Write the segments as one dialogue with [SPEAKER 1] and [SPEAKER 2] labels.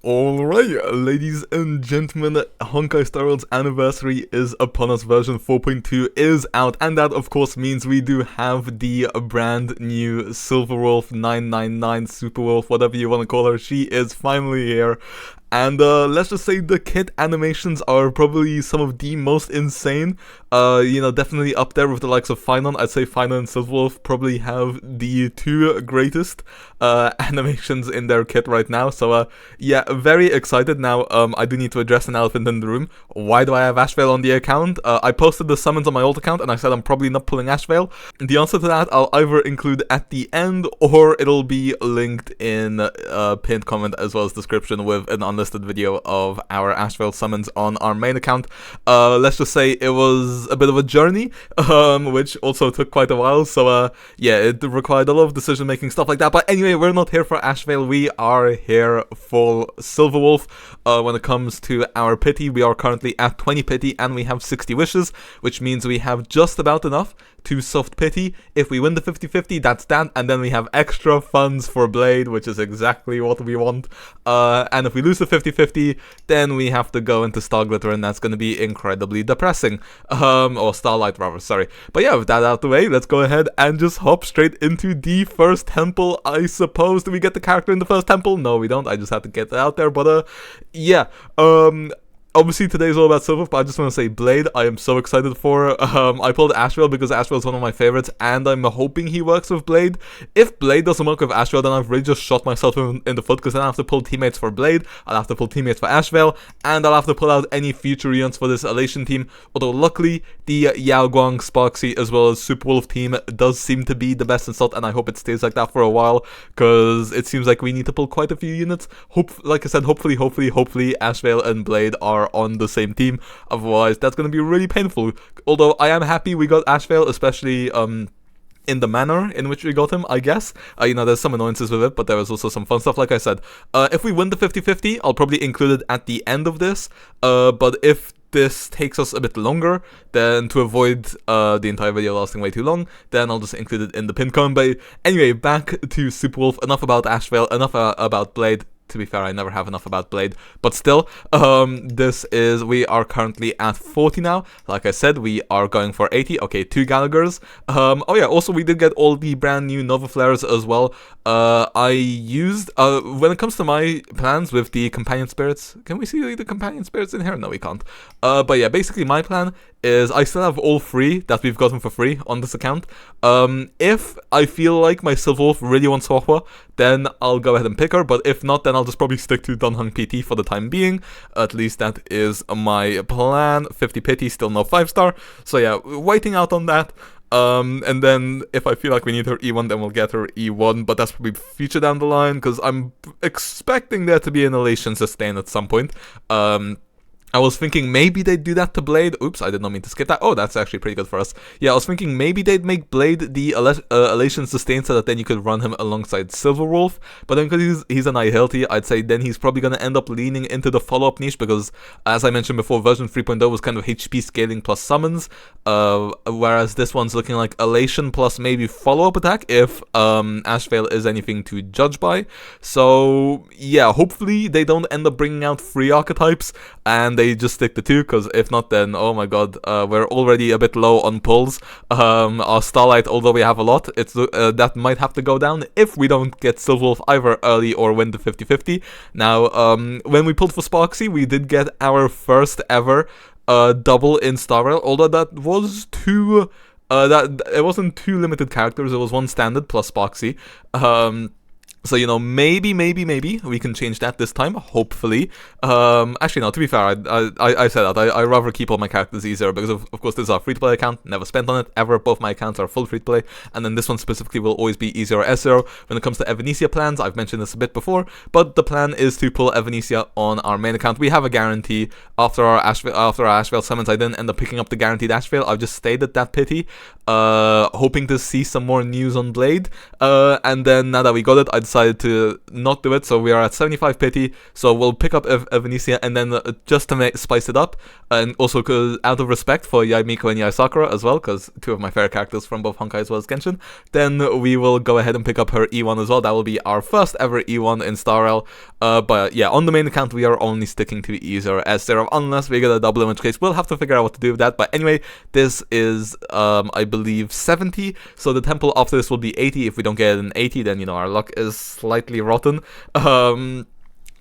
[SPEAKER 1] Alright, ladies and gentlemen, Honkai Star Rail's anniversary is upon us. Version 4.2 is out, and that of course means we do have the brand new Silverwolf 999, Superwolf, whatever you want to call her. She is finally here. And let's just say the kit animations are probably some of the most insane. Definitely up there with the likes of Finon. I'd say Finon and Silverwolf probably have the two greatest animations in their kit right now. So yeah, very excited. Now I do need to address an elephant in the room. Why do I have Ashvale on the account? I posted the summons on my old account and I said I'm probably not pulling Ashvale. The answer to that I'll either include at the end or it'll be linked in a pinned comment as well as description with an unlisted video of our Ashvale summons on our main account. Let's just say it was a bit of a journey, which also took quite a while, so yeah, it required a lot of decision making, stuff like that. But anyway, we're not here for Ashvale, we are here for Silverwolf. When it comes to our pity, we are currently at 20 pity and we have 60 wishes, which means we have just about enough to soft pity. If we win the 50-50, that's that, and then we have extra funds for Blade, which is exactly what we want. And if we lose the 50-50, then we have to go into Star Glitter, and that's going to be incredibly depressing. Or Starlight rather, sorry. But yeah, with that out of the way, let's go ahead and just hop straight into the first temple, I suppose. Do we get the character in the first temple? No, we don't. I just have to get it out there, but yeah. Obviously, today's all about Silver, but I just want to say Blade, I am so excited for. I pulled Ashvale because Ashvale is one of my favorites, and I'm hoping he works with Blade. If Blade doesn't work with Ashvale, then I've really just shot myself in the foot, because then I have to pull teammates for Blade, I'll have to pull teammates for Ashvale, and I'll have to pull out any future reunions for this Elation team. Although, luckily, the Yao Guang, Sparksy, as well as Superwolf team does seem to be the best in slot, and I hope it stays like that for a while, because it seems like we need to pull quite a few units. Like I said, hopefully, Ashvale and Blade are on the same team. Otherwise, that's going to be really painful. Although I am happy we got Ashvale, especially in the manner in which we got him, I guess. There's some annoyances with it, but there was also some fun stuff, like I said. If we win the 50-50, I'll probably include it at the end of this. But if this takes us a bit longer, then to avoid the entire video lasting way too long, then I'll just include it in the pin comment. But anyway, back to Superwolf. Enough about Ashvale, enough about Blade. To be fair, I never have enough about Blade, but still, we are currently at 40 now. Like I said, we are going for 80. Okay, 2 Gallaghers. Oh yeah, also we did get all the brand new Nova Flares as well. I used, when it comes to my plans with the Companion Spirits, can we see the Companion Spirits in here? No, we can't. But yeah, basically my plan is I still have all 3 that we've gotten for free on this account. If I feel like my Silverwolf really wants Hwahwa, then I'll go ahead and pick her, but if not, then I'll just probably stick to Dunhung PT for the time being. At least that is my plan. 50 pity, still no 5-star. So yeah, waiting out on that. And then if I feel like we need her E1, then we'll get her E1, but that's probably future down the line, because I'm expecting there to be an Elation sustain at some point. I was thinking maybe they'd do that to Blade. Oops, I did not mean to skip that. Oh, that's actually pretty good for us. Yeah, I was thinking maybe they'd make Blade the Elation sustain so that then you could run him alongside Silverwolf. But then because he's an Ihilti, I'd say then he's probably going to end up leaning into the follow-up niche, because as I mentioned before, version 3.0 was kind of HP scaling plus summons, whereas this one's looking like Elation plus maybe follow-up attack if Ashvale is anything to judge by. So yeah, hopefully they don't end up bringing out 3 archetypes and they just stick to 2, because if not, then oh my god, we're already a bit low on pulls. Our Starlight, although we have a lot, it's that might have to go down if we don't get Silverwolf either early or win the 50-50. Now, when we pulled for Sparksy, we did get our first ever double in Star Rail, although that was too that it wasn't 2 limited characters, it was 1 standard plus Sparksy. So, maybe we can change that this time, hopefully. Actually, no, to be fair, I said that. I rather keep all my characters easier, because of course this is our free-to-play account, never spent on it, ever. Both my accounts are full free-to-play, and then this one specifically will always be easier or S0. When it comes to Evanesia plans, I've mentioned this a bit before, but the plan is to pull Evanesia on our main account. We have a guarantee after our Ashvale summons. I didn't end up picking up the guaranteed Ashvale, I've just stayed at that pity, hoping to see some more news on Blade, and then now that we got it, I decided decided to not do it, so we are at 75 pity. So we'll pick up Evanesia, and then just to spice it up, and also out of respect for Yai Miko and Yai Sakura as well, because two of my favorite characters from both Honkai as well as Genshin, then we will go ahead and pick up her E1 as well. That will be our first ever E1 in Star Rail. But yeah, on the main account we are only sticking to E0 S0 unless we get a double, in which case we'll have to figure out what to do with that. But anyway, this is I believe 70, so the temple after this will be 80. If we don't get an 80, then you know our luck is slightly rotten.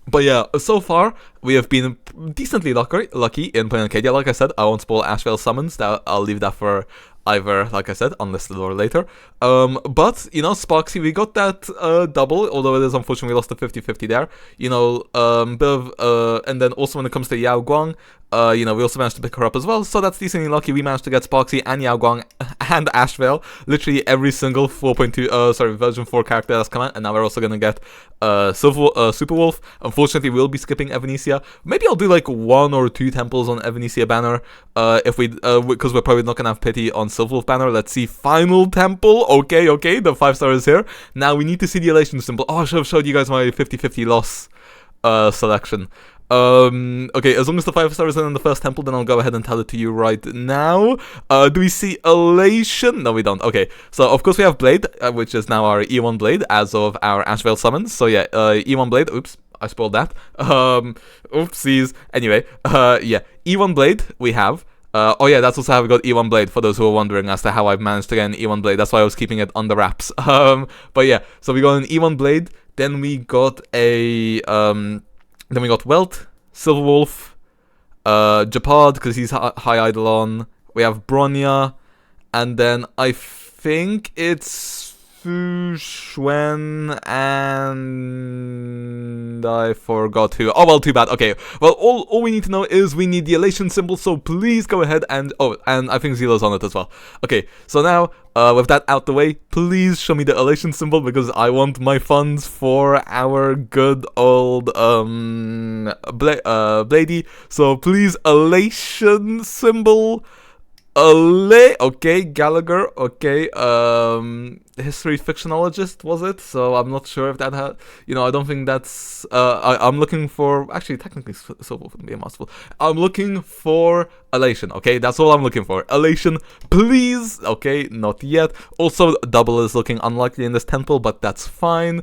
[SPEAKER 1] But yeah, so far we have been decently lucky in playing Arcadia. Like I said, I won't spoil Ashvale summons. I'll leave that for either, like I said, unlisted or later. But, you know, Sparksy, we got that double, although it is unfortunate we lost the 50-50 there. You know, and then also when it comes to Yao Guang, you know, we also managed to pick her up as well, so that's decently lucky. We managed to get Sparksy and Yao Guang and Ashvale, literally every single 4.2, version 4 character that's come out, and now we're also gonna get Superwolf. Unfortunately, we'll be skipping Evanesia. Maybe I'll do like 1 or 2 temples on Evanesia banner, if we, because we're probably not gonna have pity on Silverwolf banner. Let's see, final temple. Okay, the 5-star is here. Now we need to see the elation symbol. Oh, I should have showed you guys my 50-50 loss selection. Okay, as long as the 5-star is in the first temple, then I'll go ahead and tell it to you right now. Do we see elation? No, we don't. Okay, so of course we have Blade, which is now our E1 Blade as of our Ashvale summons. So yeah, E1 Blade. Oops, I spoiled that. Oopsies. Anyway, yeah, E1 Blade we have. Oh yeah, that's also how we got E1 Blade, for those who are wondering as to how I've managed to get an E1 Blade. That's why I was keeping it under wraps. But yeah, so we got an E1 Blade, then we got a, then we got Welt, Silverwolf, Japad, because he's high Eidolon. We have Bronya, and then I think it's Fu Xuan, and I forgot who. Oh well, too bad. Okay, well, all we need to know is we need the elation symbol, so please go ahead and, oh, and I think Zila's on it as well. Okay, so now, with that out the way, please show me the elation symbol, because I want my funds for our good old, Bladey. So please, elation symbol. Okay, Gallagher, okay, history fictionologist, was it? So I'm not sure if that had, you know, I don't think that's, I'm looking for, actually, technically, Silverwolf wouldn't be a mouthful. I'm looking for elation, okay, that's all I'm looking for. Elation, please, okay, not yet. Also, double is looking unlikely in this temple, but that's fine.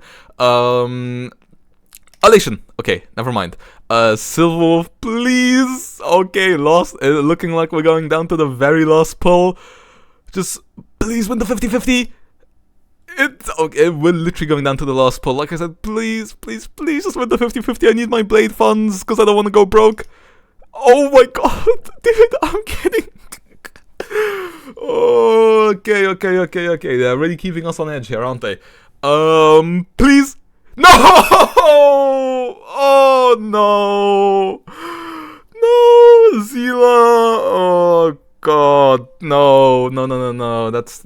[SPEAKER 1] Elation, okay, never mind. Silverwolf, please. Okay, lost. Looking like we're going down to the very last pull. Just please win the 50-50. It's okay. We're literally going down to the last pull. Like I said, please, please, please, just win the 50-50. I need my blade funds because I don't want to go broke. Oh my god, dude, I'm kidding. Okay. They're really keeping us on edge here, aren't they? Please. No! Oh no! No, Zila! Oh god, no! That's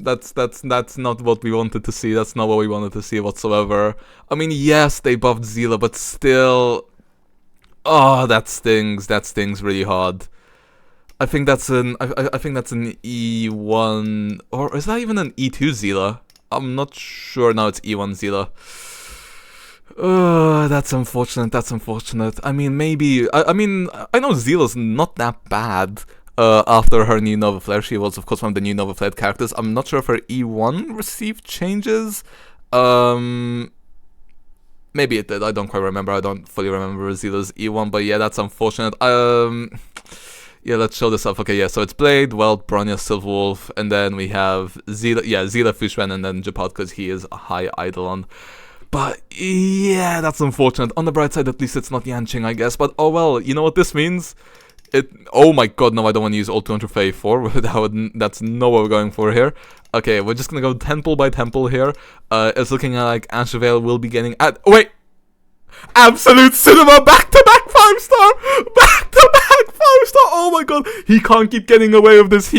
[SPEAKER 1] not what we wanted to see. That's not what we wanted to see whatsoever. I mean, yes, they buffed Zila, but still, oh, that stings. That stings really hard. I think that's an I think that's an E1, or is that even an E2 Zila? I'm not sure. No, it's E1 Zila. That's unfortunate. I mean, maybe, I mean, I know Zila's not that bad, after her new Nova Flare. She was, of course, one of the new Nova Flare characters. I'm not sure if her E1 received changes. Maybe it did, I don't quite remember. I don't fully remember Zila's E1, but yeah, that's unfortunate. Yeah, let's show this up. Okay, yeah, so it's Blade, Welt, Bronya, Silverwolf, and then we have Zila, Zila, Fushuen, and then Japad, because he is a high Eidolon. But yeah, that's unfortunate. On the bright side, at least it's not Yanqing, I guess. But oh well, you know what this means? Oh my god, no, I don't want to use all 254. That's not what we're going for here. Okay, we're just gonna go temple by temple here. It's looking like Ashvale will be getting wait! Absolute Cinema, back-to-back 5-star! Back-to-back 5-star! Oh my god, he can't keep getting away with this.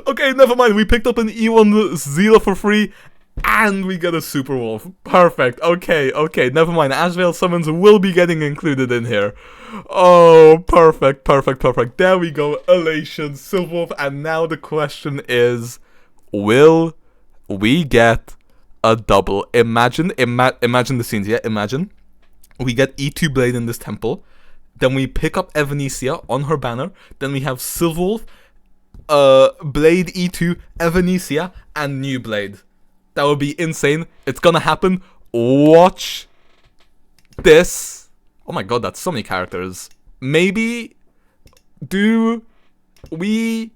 [SPEAKER 1] Okay, never mind. We picked up an E1 Zila for free, and we get a Superwolf. Perfect. Okay. Never mind. Ashvale summons will be getting included in here. Oh, perfect. There we go. Elation, Silverwolf, and now the question is, will we get a double. Imagine the scenes, yeah? Imagine we get E2 Blade in this temple, then we pick up Evanesia on her banner, then we have Silverwolf, Blade E2, Evanesia, and New Blade. That would be insane. It's gonna happen. Watch this. Oh my god, that's so many characters. Maybe do we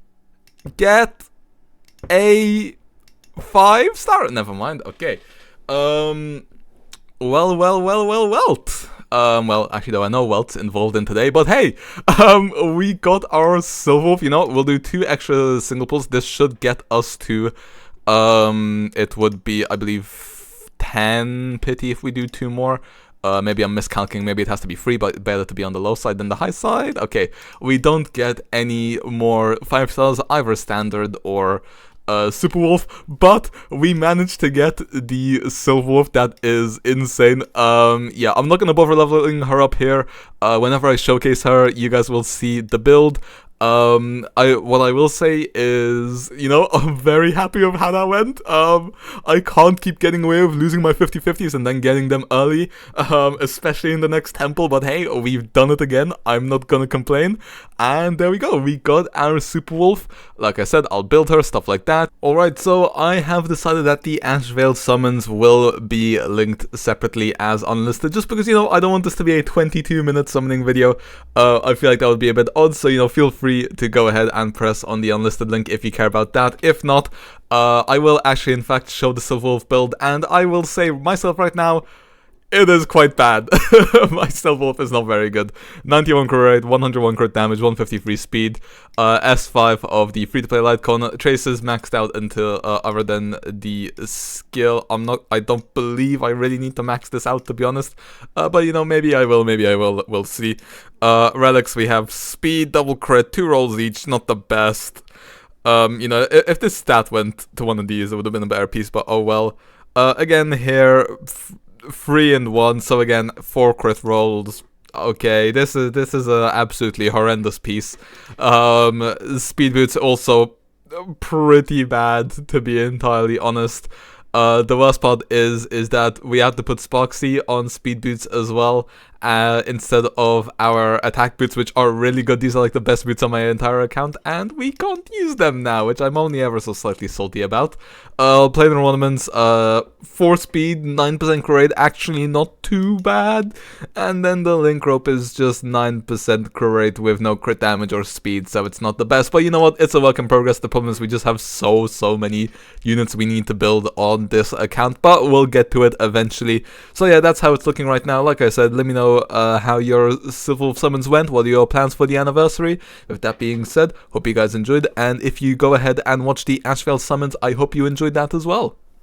[SPEAKER 1] get a 5-star? Never mind. Okay. Well. Well, actually, there are no welts involved in today, but hey, we got our Silverwolf. You know, we'll do 2 extra single pulls. This should get us to, it would be, I believe, 10 pity if we do 2 more. Maybe I'm miscalculating, maybe it has to be 3, but better to be on the low side than the high side. Okay, we don't get any more 5 stars, either standard or Super Wolf, but we managed to get the Silverwolf. That is insane. Yeah, I'm not gonna bother leveling her up here. Whenever I showcase her, you guys will see the build. What I will say is, you know, I'm very happy with how that went. I can't keep getting away with losing my 50-50s and then getting them early, especially in the next temple, but hey, we've done it again. I'm not gonna complain. And there we go, we got our Super Wolf. Like I said, I'll build her, stuff like that. Alright, so I have decided that the Ashvale summons will be linked separately as unlisted, just because, you know, I don't want this to be a 22-minute summoning video. I feel like that would be a bit odd, so, you know, feel free to go ahead and press on the unlisted link if you care about that. If not, I will actually in fact show the Silverwolf build, and I will say myself right now, it is quite bad. My Silverwolf is not very good. 91 crit rate, 101 crit damage, 153 speed, S5 of the free-to-play Litecoin, traces maxed out until other than the skill. I don't believe I really need to max this out, to be honest. But you know, maybe I will, we'll see. Relics, we have speed, double crit, 2 rolls each, not the best. You know, if this stat went to one of these, it would have been a better piece, but oh well. Again here, 3 and 1, so again 4 crit rolls. Okay, this is a absolutely horrendous piece. Speed boots also pretty bad, to be entirely honest. The worst part is that we have to put Sparksy on speed boots as well, instead of our attack boots, which are really good. These are like the best boots on my entire account, and we can't use them now, which I'm only ever so slightly salty about. Planar ornaments, 4 speed, 9% crit rate, actually not too bad. And then the link rope is just 9% crit rate with no crit damage or speed, so it's not the best. But you know what? It's a work in progress. The problem is we just have so many units we need to build on this account, but we'll get to it eventually. So yeah, that's how it's looking right now. Like I said, let me know how your Silverwolf summons went. What are your plans for the anniversary? With that being said, hope you guys enjoyed, and if you go ahead and watch the Ashvale summons, I hope you enjoyed that as well.